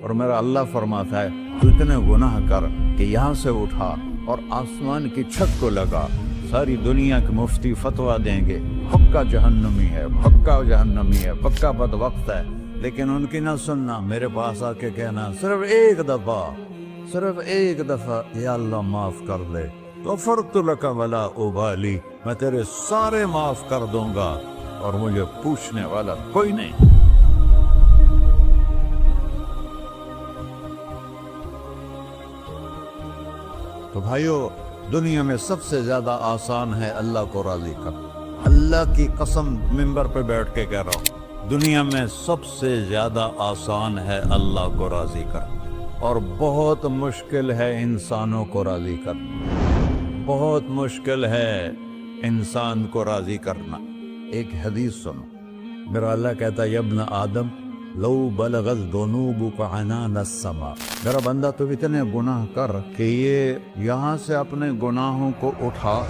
اور میرا اللہ فرماتا ہے تو اتنے گناہ کر کہ یہاں سے اٹھا اور آسمان کی چھت کو لگا، ساری دنیا کے مفتی فتویٰ دیں گے پکا جہنمی ہے، پکا جہنمی ہے، پکا بدبخت ہے، لیکن ان کی نہ سننا، میرے پاس آ کے کہنا صرف ایک دفعہ یا اللہ معاف کر دے، غفرت لک ولا ابالی، میں تیرے سارے معاف کر دوں گا اور مجھے پوچھنے والا کوئی نہیں۔ تو بھائیو، دنیا میں سب سے زیادہ آسان ہے اللہ کو راضی کرنا، اللہ کی قسم ممبر پہ بیٹھ کے کہہ رہا ہوں، دنیا میں سب سے زیادہ آسان ہے اللہ کو راضی کرنا، اور بہت مشکل ہے انسانوں کو راضی کرنا، بہت مشکل ہے انسان کو راضی کرنا۔ ایک حدیث سنو، میرا اللہ کہتا ہے یا ابن آدم لو بلغت ذنوبک عنان السماء، میرا بندہ تو اتنے گناہ کر کہ یہ یہاں سے اپنے گناہوں کو اٹھا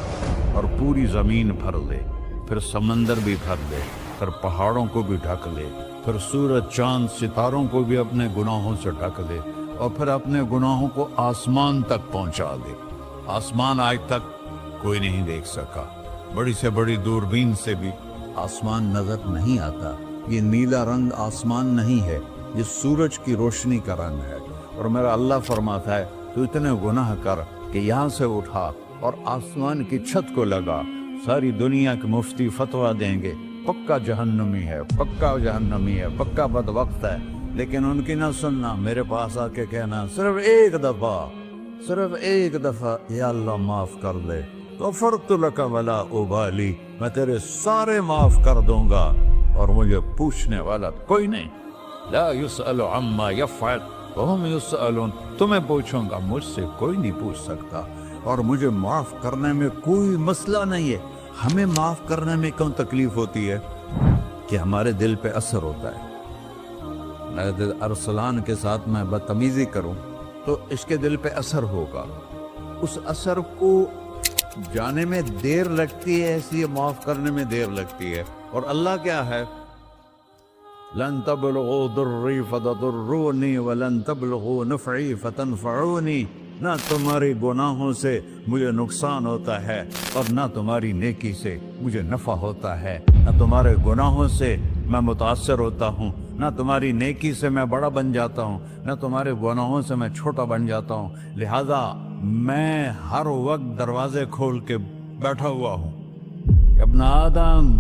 اور پوری زمین بھر لے، پھر سمندر بھی بھر لے، پھر پہاڑوں کو بھی ڈھک لے، پھر سورج چاند ستاروں کو بھی اپنے گناہوں سے ڈھک لے، اور پھر اپنے گناہوں کو آسمان تک پہنچا دے۔ آسمان آج تک کوئی نہیں دیکھ سکا، بڑی سے بڑی دوربین سے بھی آسمان نظر نہیں آتا۔ یہ نیلا رنگ آسمان نہیں ہے، یہ سورج کی روشنی کا رنگ ہے۔ اور میرا اللہ فرماتا ہے تو اتنے گناہ کر کہ یہاں سے اٹھا اور آسمان کی چھت کو لگا، ساری دنیا کے مفتی فتویٰ دیں گے پکا جہنمی ہے، پکا جہنمی ہے، پکا بدبخت ہے، لیکن ان کی نہ سننا، میرے پاس آ کے کہنا صرف ایک دفعہ یا اللہ معاف کر دے، غفرت لک ولا ابالی، میں تیرے سارے معاف کر دوں گا اور مجھے پوچھنے والا کوئی نہیں۔ لا يسأل عما يفعل وهم يسألون، تمہیں پوچھوں گا، مجھ سے کوئی نہیں پوچھ سکتا، اور مجھے معاف کرنے میں کوئی مسئلہ نہیں ہے۔ ہمیں معاف کرنے میں کیوں تکلیف ہوتی ہے؟ کہ ہمارے دل پہ اثر ہوتا ہے۔ ارسلان کے ساتھ میں بدتمیزی کروں تو اس کے دل پہ اثر ہوگا، اس اثر کو جانے میں دیر لگتی ہے، اس لیے معاف کرنے میں دیر لگتی ہے۔ اور اللہ کیا ہے؟ لن تبلغوا ضرری فتضرونی ولن تبلغوا نفعی فتنفعونی، نہ تمہاری گناہوں سے مجھے نقصان ہوتا ہے اور نہ تمہاری نیکی سے مجھے نفع ہوتا ہے، نہ تمہارے گناہوں سے میں متاثر ہوتا ہوں، نہ تمہاری نیکی سے میں بڑا بن جاتا ہوں، نہ تمہارے گناہوں سے میں چھوٹا بن جاتا ہوں، لہذا میں ہر وقت دروازے کھول کے بیٹھا ہوا ہوں۔ ابن آدم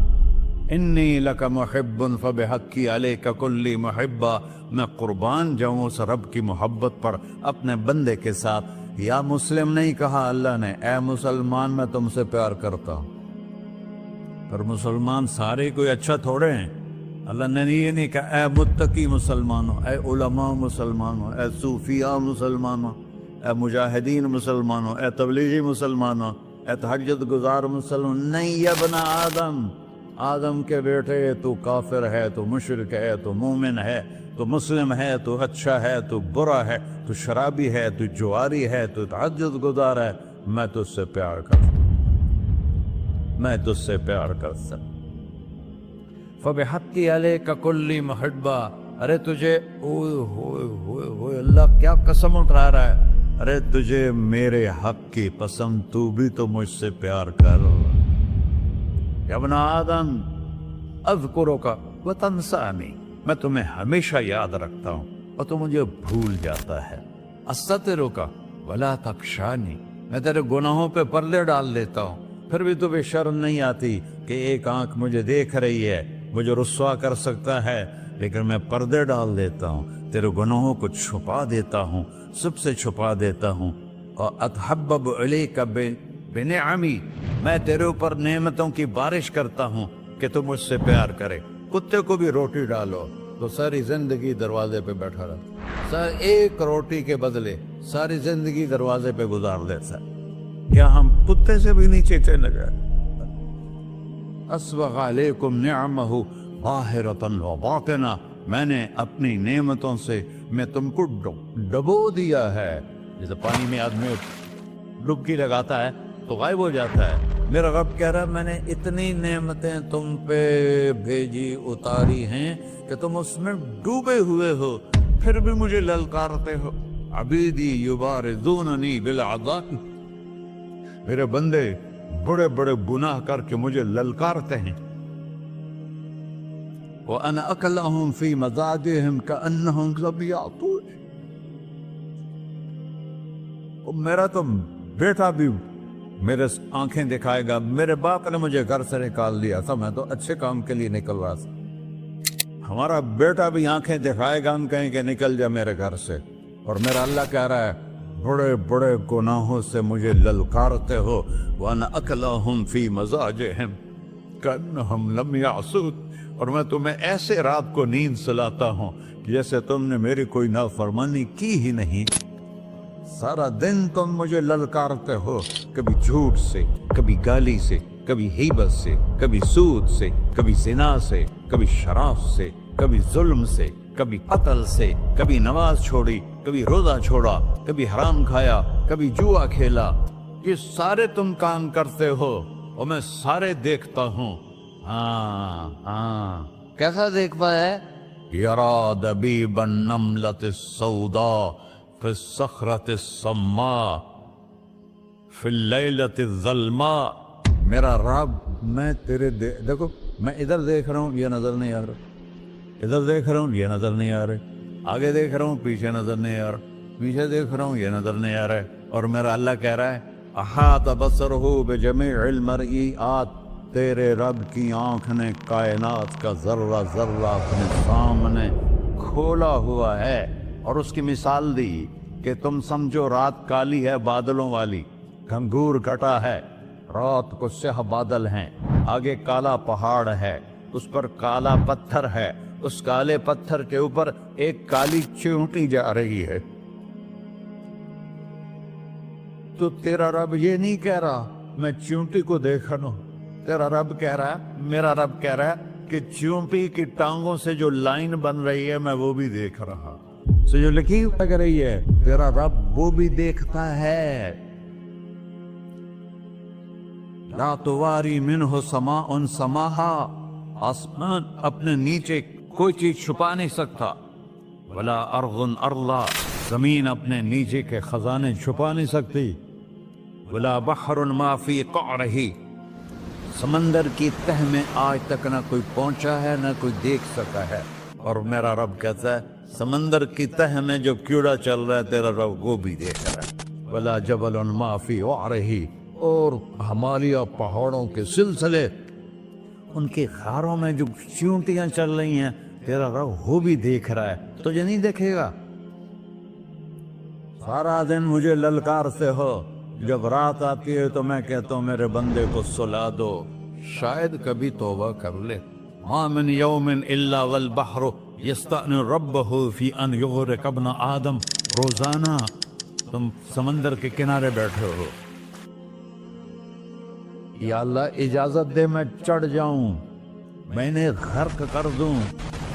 انی لک محب فبحقی علیک کلی محبہ، میں قربان جاؤں اس رب کی محبت پر اپنے بندے کے ساتھ۔ یا مسلم نہیں کہا اللہ نے، اے مسلمان میں تم سے پیار کرتا ہوں۔ پر مسلمان سارے کوئی اچھا تھوڑے ہیں، اللہ نے یہ نہیں کہا اے متقی مسلمانوں، اے علماء مسلمانوں، اے صوفیاء مسلمانوں، اے مجاہدین مسلمانوں، اے تبلیغی مسلمانوں، اے تہجد گزار مسلمان، نہیں یا ابن آدم، آدم کے بیٹے، تو کافر ہے، تو مشرک ہے، تو مومن ہے، تو مسلم ہے، تو اچھا ہے، تو برا ہے، تو شرابی ہے، تو جواری ہے، تو تہجد گزار ہے، میں تجھ سے پیار کرتا ہوں، میں تجھ سے پیار کرتا ہوں۔ فبحقی علیک کلی محبہ، ارے تجھے اوئے ہوئے ہوئے ہوئے، اللہ کیا قسم اٹھا رہا ہے، ارے تجھے میرے حق کی قسم، تو بھی تو مجھ سے پیار کر۔ یا ابن آدم اذکرک وتنسانی، میں تمہیں ہمیشہ یاد رکھتا ہوں اور تو مجھے بھول جاتا ہے۔ استترک ولا تخشانی، میں تیرے گناہوں پہ پردے ڈال دیتا ہوں، پھر بھی تمہیں شرم نہیں آتی کہ ایک آنکھ مجھے دیکھ رہی ہے، مجھے رسوا کر سکتا ہے، لیکن میں پردے ڈال دیتا ہوں، تیرے گناہوں کو چھپا دیتا ہوں، سب سے چھپا دیتا ہوں۔ اور اتحبب علیک بنعمی، میں تیرے اوپر نعمتوں کی بارش کرتا ہوں کہ تم مجھ سے پیار کرے۔ کتے کو بھی روٹی ڈالو تو ساری زندگی دروازے پہ بیٹھا رہتا، ایک روٹی کے بدلے ساری زندگی دروازے پہ گزار دیتا ہے۔ کیا ہم کتے سے بھی نیچے چلے گئے؟ اسبغ علیکم نعمہ ظاہرۃ وباطنہ، میں نے اپنی نعمتوں سے میں تم کو ڈبو دیا ہے، جیسے پانی میں آدمی ڈبکی لگاتا ہے تو غائب ہو جاتا ہے۔ میرا رب کہہ رہا ہے میں نے اتنی نعمتیں تم پہ بھیجی، اتاری ہیں کہ تم اس میں ڈوبے ہوئے ہو، پھر بھی مجھے للکارتے ہو. عبیدی یبارزوننی بالعذاب، میرے بندے بڑے بڑے گناہ کر کے مجھے للکارتے ہیں. وَأَنَا أَكْلَهُمْ فِي مَزَاجِهِمْ كَأَنَّهُمْ لَمْ يَعْطُونِ. میرا تو بیٹا بھی میرے آنکھیں دکھائے گا. میرے باپ نے مجھے گھر سے نکال دیا تھا، میں تو اچھے کام کے لیے نکل رہا تھا. ہمارا بیٹا بھی آنکھیں دکھائے گا، ہم کہیں کہ نکل جا میرے گھر سے. اور میرا اللہ کہہ رہا ہے بڑے بڑے گناہوں سے مجھے للکارتے ہو. وَأَنَا أَكْلَهُمْ فِي مَزَاجِهِمْ كَأَنَّهُمْ لَمْ يَعْصُونِ. اور میں تمہیں ایسے رات کو نیند سلاتا ہوں کہ جیسے تم نے میری کوئی نافرمانی کی ہی نہیں. سارا دن تم مجھے للکارتے ہو، کبھی جھوٹ سے، کبھی گالی سے، کبھی غیبت سے، کبھی سود سے، کبھی زنا سے، کبھی شراب سے، کبھی ظلم سے، کبھی قتل سے، کبھی نماز چھوڑی، کبھی روزہ چھوڑا، کبھی حرام کھایا، کبھی جوا کھیلا. یہ سارے تم کام کرتے ہو اور میں سارے دیکھتا ہوں. ہاں کیسا دیکھ پایا؟ یرا دبیب النملۃ السوداء فی الصخرۃ الصماء فی اللیلۃ الظلماء. میرا رب میں تیرے دیکھو، میں ادھر دیکھ رہا ہوں یہ نظر نہیں آ رہا، ادھر دیکھ رہا ہوں یہ نظر نہیں آ رہے، آگے دیکھ رہا ہوں پیچھے نظر نہیں آ رہا، پیچھے دیکھ رہا ہوں یہ نظر نہیں آ رہا ہے. اور میرا اللہ کہہ رہا ہے احاط بصرہ بجمیع المرئیات. تیرے رب کی آنکھ نے کائنات کا ذرہ ذرہ اپنے سامنے کھولا ہوا ہے. اور اس کی مثال دی کہ تم سمجھو رات کالی ہے بادلوں والی، گھنگور کٹا ہے، رات کو سیاہ بادل ہیں، آگے کالا پہاڑ ہے، اس پر کالا پتھر ہے، اس کالے پتھر کے اوپر ایک کالی چیونٹی جا رہی ہے. تو تیرا رب یہ نہیں کہہ رہا میں چیونٹی کو دیکھ رہا ہوں. تیرا رب کہہ رہا ہے، میرا رب کہہ رہا ہے کہ چیونٹی کی ٹانگوں سے جو لائن بن رہی ہے میں وہ بھی دیکھ رہا. سے جو لکیر لگ رہی ہے تیرا رب وہ بھی دیکھتا ہے. لا تواری منہ سماء سماہا. آسمان اپنے نیچے کوئی چیز چھپا نہیں سکتا. ولا ارض ارضا. زمین اپنے نیچے کے خزانے چھپا نہیں سکتی. ولا بحر ما فی قعرہ. سمندر کی تہ میں آج تک نہ کوئی پہنچا ہے نہ کوئی دیکھ سکا ہے. اور میرا رب کہتا ہے سمندر کی تہ میں جو کیڑا چل رہا ہے تیرا رب وہ بھی دیکھ رہا ہے. ولا جبل ما فی وعرہ. اور ہمالیہ پہاڑوں کے سلسلے، ان کے غاروں میں جو چیونٹیاں چل رہی ہیں تیرا رب وہ بھی دیکھ رہا ہے. تجھے نہیں دیکھے گا؟ سارا دن مجھے للکارتے ہو، جب رات آتی ہے تو میں کہتا ہوں میرے بندے کو سلا دو، شاید کبھی توبہ کر لے. ما من یوم الا والبحر یستأن ربہ فی ان یغرق ابن آدم. روزانہ تم سمندر کے کنارے بیٹھے ہو، یا اللہ اجازت دے میں چڑھ جاؤں، میں نے غرق کر دوں.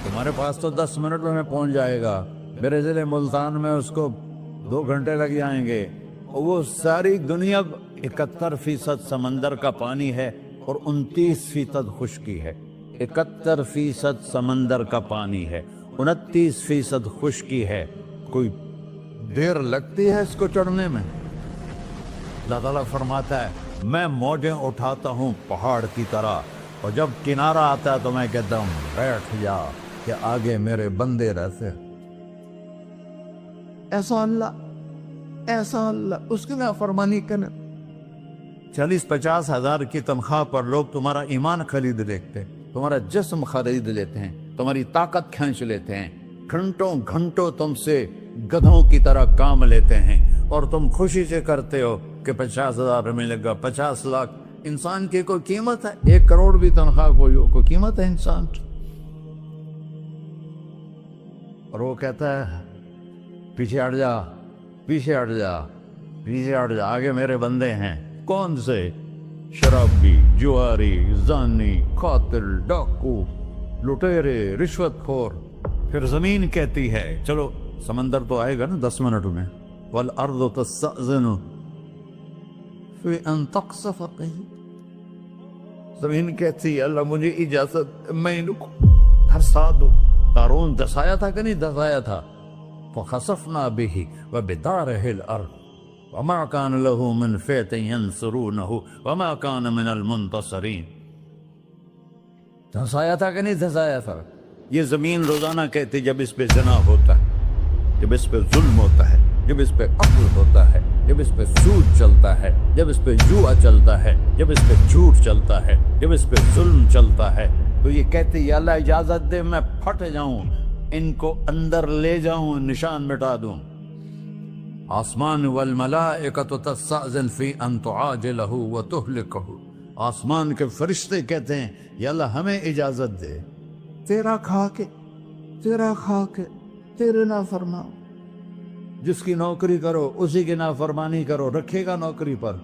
تمہارے پاس تو 10 منٹ میں پہنچ جائے گا، میرے ضلع ملتان میں اس کو 2 گھنٹے لگ جائیں گے. وہ ساری دنیا 71% سمندر کا پانی ہے اور 29% خشکی ہے. 71% سمندر کا پانی ہے، 29% خشکی ہے. کوئی دیر لگتی ہے اس کو چڑھنے میں؟ اللہ تعالیٰ فرماتا ہے میں موجیں اٹھاتا ہوں پہاڑ کی طرح، اور جب کنارہ آتا ہے تو میں کہتا ہوں بیٹھ جا کہ آگے میرے بندے رہتے. ایسا اللہ اس کی نافرمانی کرنا. 40-50 ہزار کی تنخواہ پر لوگ تمہارا ایمان خرید لیتے، تمہارا جسم خرید لیتے ہیں، تمہاری طاقت کھینچ لیتے ہیں، گھنٹوں گھنٹوں تم سے گدھوں کی طرح کام لیتے ہیں، اور تم خوشی سے کرتے ہو کہ 50,000 ملے گا، 50 لاکھ. انسان کی کوئی قیمت ہے؟ 1 کروڑ بھی تنخواہ کوئی قیمت ہے انسان؟ اور وہ کہتا ہے پیچھے ہٹ جا، پیچھے ہٹ جا، پیچھے ہٹ جا، آگے میرے بندے ہیں. کون سے؟ شرابی، جواری، زانی، قاتل، ڈاکو، لٹیرے، رشوت خور. پھر زمین کہتی ہے چلو سمندر تو آئے گا نا 10 منٹ میں. والارض تستأذن فی ان تقصف قیل. زمین کہتی ہے اللہ مجھے اجازت، میں ان کو دھسا دو. قارون دھسایا تھا کہ نہیں دھسایا تھا؟ فخسفنا به وبداره الأرض وما كان له من فئة ينصرونه وما كان من المنتصرين. دھنسایا تھا کہ نہیں دھنسایا تھا؟ یہ زمین روزانہ کہتی جب اس پہ زنا ہوتا ہے، جب اس پہ ظلم ہوتا ہے، جب اس پہ قتل ہوتا ہے، جب اس پہ سود چلتا ہے، جب اس پہ جوا چلتا ہے، جب اس پہ جھوٹ چلتا ہے، جب اس پہ ظلم چلتا ہے، تو یہ کہتے یا اللہ اجازت دے میں پھٹ جاؤں، ان کو اندر لے جاؤں، نشان مٹا دوں. آسمان والملائکۃ تستأذن فی ان تعاجلہ وتہلکہ. آسمان کے فرشتے کہتے ہیں یا اللہ ہمیں اجازت دے، تیرا کھا کے تیرے نافرمان، جس کی نوکری کرو اسی کی نافرمانی کرو، رکھے گا نوکری پر.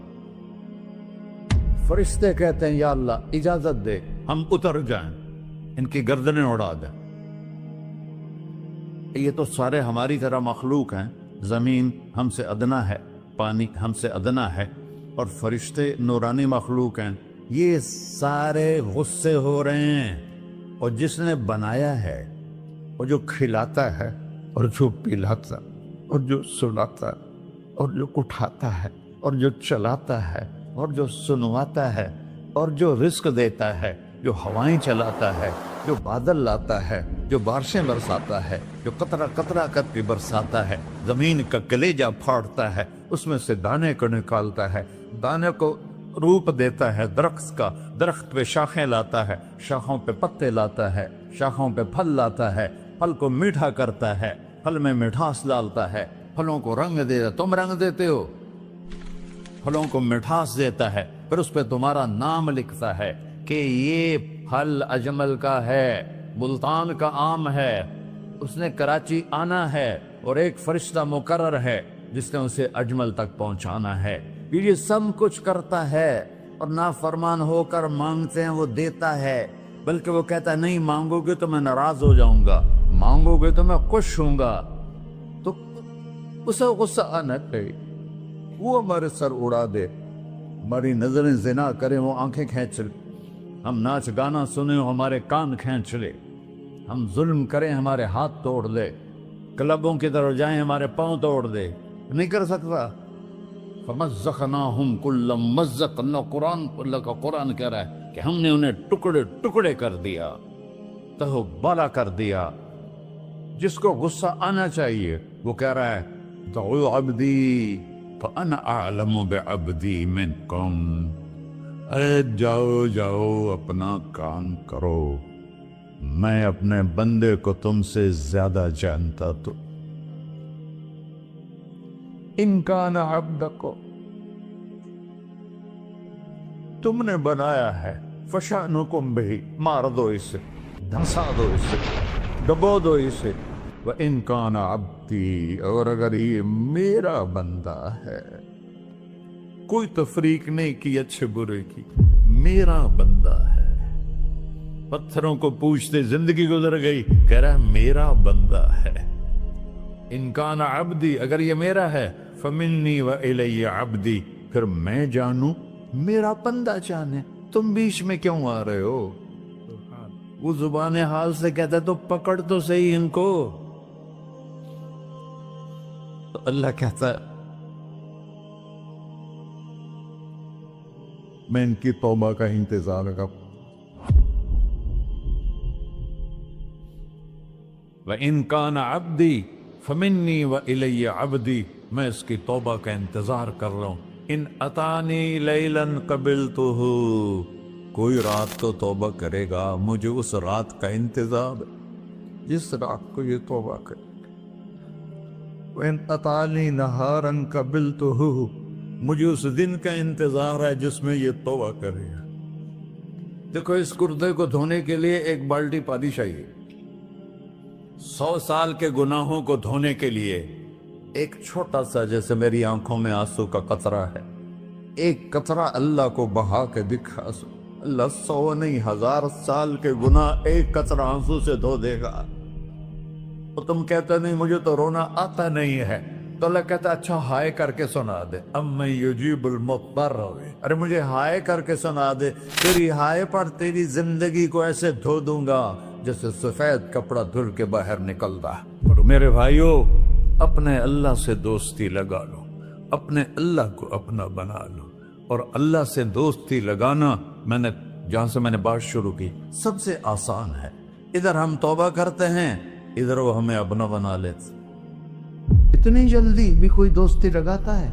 فرشتے کہتے ہیں یا اللہ اجازت دے ہم اتر جائیں، ان کی گردنیں اڑا دیں. یہ تو سارے ہماری طرح مخلوق ہیں. زمین ہم سے ادنا ہے، پانی ہم سے ادنا ہے، اور فرشتے نورانی مخلوق ہیں. یہ سارے غصے ہو رہے ہیں. اور جس نے بنایا ہے، اور جو کھلاتا ہے، اور جو پلاتا، اور جو سلاتا، اور جو اٹھاتا ہے، اور جو چلاتا ہے، اور جو سنواتا ہے، اور جو رزق دیتا ہے، جو ہوائیں چلاتا ہے، جو بادل لاتا ہے، جو بارشیں برساتا ہے، جو قطرہ قطرہ کر کے برساتا ہے، زمین کا کلیجہ پھاڑتا ہے، اس میں سے دانے کو نکالتا ہے، دانے کو روپ دیتا ہے درخت کا، درخت پہ شاخیں لاتا ہے، شاخوں پہ پتے لاتا ہے، شاخوں پہ پھل لاتا ہے، پھل کو میٹھا کرتا ہے، پھل میں مٹھاس ڈالتا ہے، پھلوں کو رنگ دیتا. تم رنگ دیتے ہو، پھلوں کو مٹھاس دیتا ہے، پھر اس پہ تمہارا نام لکھتا ہے کہ یہ پھل اجمل کا ہے، ملتان کا آم ہے، اس نے کراچی آنا ہے، اور ایک فرشتہ مقرر ہے جس نے اسے اجمل تک پہنچانا ہے. یہ سب کچھ کرتا ہے، اور نافرمان ہو کر مانگتے ہیں وہ دیتا ہے، بلکہ وہ کہتا ہے نہیں مانگو گے تو میں ناراض ہو جاؤں گا، مانگو گے تو میں خوش ہوں گا. تو اسے غصہ آنا چاہیے، وہ ہمارے سر اڑا دے، ہماری نظریں زنا کریں وہ آنکھیں کھینچ لے، ہم ناچ گانا سنیں ہمارے کان کھینچ لے، ہم ظلم کریں ہمارے ہاتھ توڑ دے، کلبوں کی طرف جائیں ہمارے پاؤں توڑ دے. نہیں کر سکتا. فَمَزَّقْنَاهُمْ كُلَّ مُمَزَّقٍ. اللہ کا قرآن کہہ رہا ہے کہ ہم نے انہیں ٹکڑے ٹکڑے کر دیا، تہو بالا کر دیا. جس کو غصہ آنا چاہیے وہ کہہ رہا ہے دعو عبدی فَأَنَا أَعْلَمُ بِعَبْدِي مِنْكُمْ. اے جاؤ اپنا کام کرو، میں اپنے بندے کو تم سے زیادہ جانتا. تو ان کان عبدکو، تم نے بنایا ہے، فشانکم بہی، مار دو اسے، دھنسا دو اسے، ڈبو دو اسے. وَإِن كَانَ عَبْدِي، اور اگر یہ میرا بندہ ہے، کوئی تفریق نہیں کی اچھے برے کی، میرا بندہ ہے. پتھروں کو پوچھتے زندگی گزر گئی، کہہ رہا ہے میرا بندہ ہے. ان کان عبدی، اگر یہ میرا ہے، فمنی وإلی عبدی، پھر میں جانوں میرا بندہ جانے. تم بیچ میں کیوں آ رہے ہو؟ وہ زبان حال سے کہتا ہے تو پکڑ تو صحیح ان کو. تو اللہ کہتا ہے میں ان کی توبہ کا انتظار کروں. وَإِن كَانَ عَبْدِي فَمِنِّي وَإِلَيَّ عَبْدِي، میں اس کی توبہ کا انتظار کر رہا ہوں. ان اتانی لیلاً قبلتہ، کوئی رات تو توبہ کرے گا، مجھے اس رات کا انتظار ہے جس رات کو یہ توبہ کرے. وَإِنْ أَتَانِي نَهَارًا قَبِلْتُهُ، مجھے اس دن کا انتظار ہے جس میں یہ توبہ کرے گا. دیکھو اس کردے کو دھونے کے لیے ایک بالٹی پانی چاہیے. 100 سال کے گناہوں کو دھونے کے لیے ایک چھوٹا سا، جیسے میری آنکھوں میں آنسو کا قطرہ ہے، ایک قطرہ اللہ کو بہا کے دکھا. اللہ 100 نہیں 1000 سال کے گناہ ایک قطرہ آنسو سے دھو دے گا. تو تم کہتے نہیں مجھے تو رونا آتا نہیں ہے، تو اللہ کہتا اچھا ہائے کر کے سنا دے. اَمَّن يُجِيبُ الْمُضْطَرَّ، ارے مجھے ہائے کر کے سنا دے، تیری ہائے پر تیری زندگی کو ایسے دھو دوں گا جیسے سفید کپڑا دھل کے باہر نکلتا. میرے بھائیو، اپنے اللہ سے دوستی لگا لو، اپنے اللہ کو اپنا بنا لو۔ اور اللہ سے دوستی لگانا، جہاں سے میں نے بات شروع کی، سب سے آسان ہے۔ ادھر ہم توبہ کرتے ہیں، ادھر وہ ہمیں اپنا بنا لیتے۔ اتنی جلدی بھی کوئی دوستی لگاتا ہے؟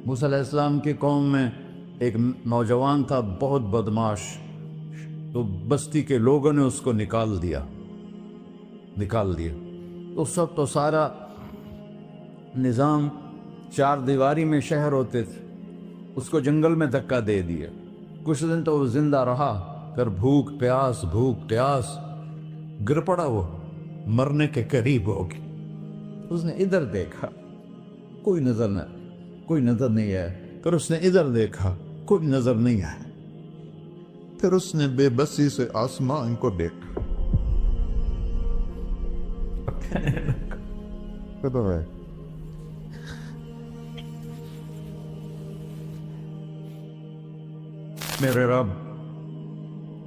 موسیٰ علیہ السلام کی قوم میں ایک نوجوان تھا، بہت بدماش، تو بستی کے لوگوں نے اس کو نکال دیا۔ تو سارا نظام 4 دیواری میں شہر ہوتے تھے، اس کو جنگل میں دھکا دے دیا۔ کچھ دن تو وہ زندہ رہا، پھر بھوک پیاس گر پڑا، وہ مرنے کے قریب ہو گیا۔ اس نے ادھر دیکھا، کوئی نظر نہیں آیا۔ پھر اس نے ادھر دیکھا، کوئی نظر نہیں آیا۔ پھر اس نے بے بسی سے آسمان کو دیکھا۔ میرے رب،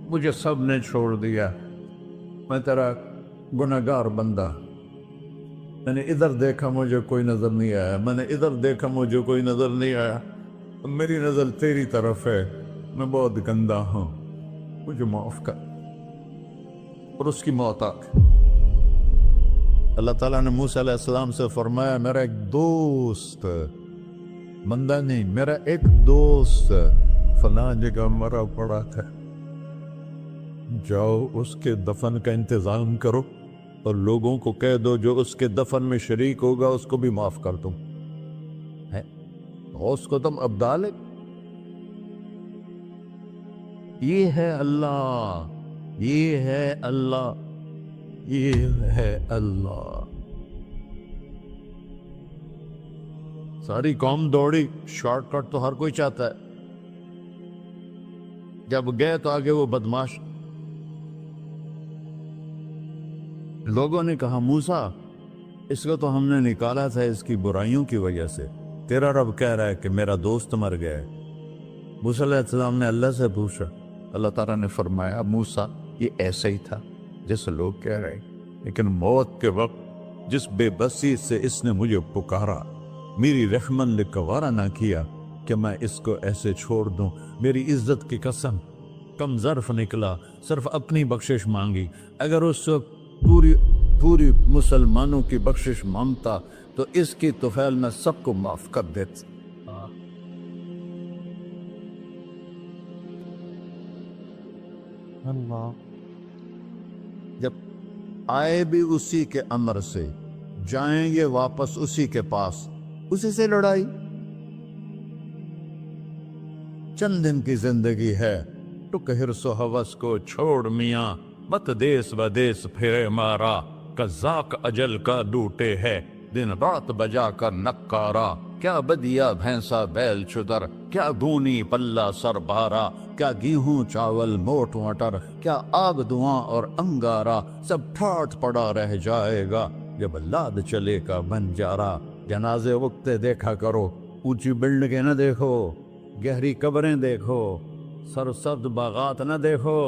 مجھے سب نے چھوڑ دیا، میں تیرا گناہگار بندہ۔ میں نے ادھر دیکھا، مجھے کوئی نظر نہیں آیا، میں نے ادھر دیکھا، مجھے کوئی نظر نہیں آیا۔ میری نظر تیری طرف ہے، میں بہت گندا ہوں، مجھے معاف کر۔ اور اس کی موت آ گئی۔ اللہ تعالیٰ نے موسیٰ علیہ السلام سے فرمایا، میرا ایک دوست، بندہ نہیں، میرا ایک دوست فلاں جگہ مرا پڑا تھا، جاؤ اس کے دفن کا انتظام کرو اور لوگوں کو کہہ دو جو اس کے دفن میں شریک ہوگا اس کو بھی معاف کر دوں۔ اس کو تم ابدال ہے۔ یہ ہے اللہ، یہ ہے اللہ، یہ ہے اللہ۔ ساری قوم دوڑی، شارٹ کٹ تو ہر کوئی چاہتا ہے۔ جب گئے تو آگے وہ بدماش، لوگوں نے کہا موسیٰ اس کو تو ہم نے نکالا تھا اس کی برائیوں کی وجہ سے، تیرا رب کہہ رہا ہے کہ میرا دوست مر گیا ہے۔ موسیٰ علیہ السلام نے اللہ سے پوچھا، اللہ تعالیٰ نے فرمایا موسیٰ یہ ایسا ہی تھا جیسے لوگ کہہ رہے، لیکن موت کے وقت جس بے بسی سے اس نے مجھے پکارا، میری رحمت نے گوارا نہ کیا کہ میں اس کو ایسے چھوڑ دوں۔ میری عزت کی قسم، کم ظرف نکلا، صرف اپنی بخشش مانگی۔ اگر اس وقت پوری مسلمانوں کی بخشش مانگتا تو اس کی طفیل میں سب کو معاف کر دیتا۔ اللہ جب آئے بھی اسی کے امر سے، جائیں گے واپس اسی کے پاس، اسی سے لڑائی۔ چند دن کی زندگی ہے، ٹک حرص و ہوس کو چھوڑ میاں، مت دیس بدیس پھرے مارا، قزاق اجل کا ڈوٹے ہے، دن رات بجا کر نکارا، کیا بدیا بھینسا بیل چدر، کیا گونی پلہ سر بارا، کیا گیہوں چاول موٹ مٹر، کیا آگ دھواں اور انگارا، سب ٹھاٹ پڑا رہ جائے گا جب لاد چلے کا بنجارا۔ جنازے وقتے دیکھا کرو، اونچی بلڈنگیں نہ دیکھو، گہری قبریں دیکھو، سرسبز باغات نہ دیکھو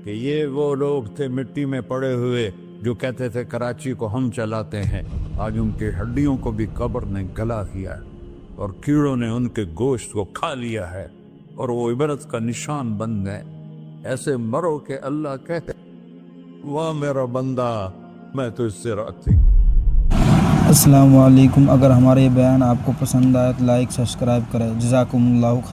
کہ یہ وہ لوگ تھے مٹی میں پڑے ہوئے جو کہتے تھے کراچی کو ہم چلاتے ہیں۔ آج ان کی ہڈیوں کو بھی قبر نے گلا کیا ہے اور کیڑوں نے ان کے گوشت کو کھا لیا ہے اور وہ عبرت کا نشان بن گئے۔ ایسے مرو کہ اللہ کہتے واہ میرا بندہ میں تو اس سے راضی۔ السلام علیکم، اگر ہمارے بیان آپ کو پسند آئے تو لائک سبسکرائب کریں۔ جزاکم اللہ۔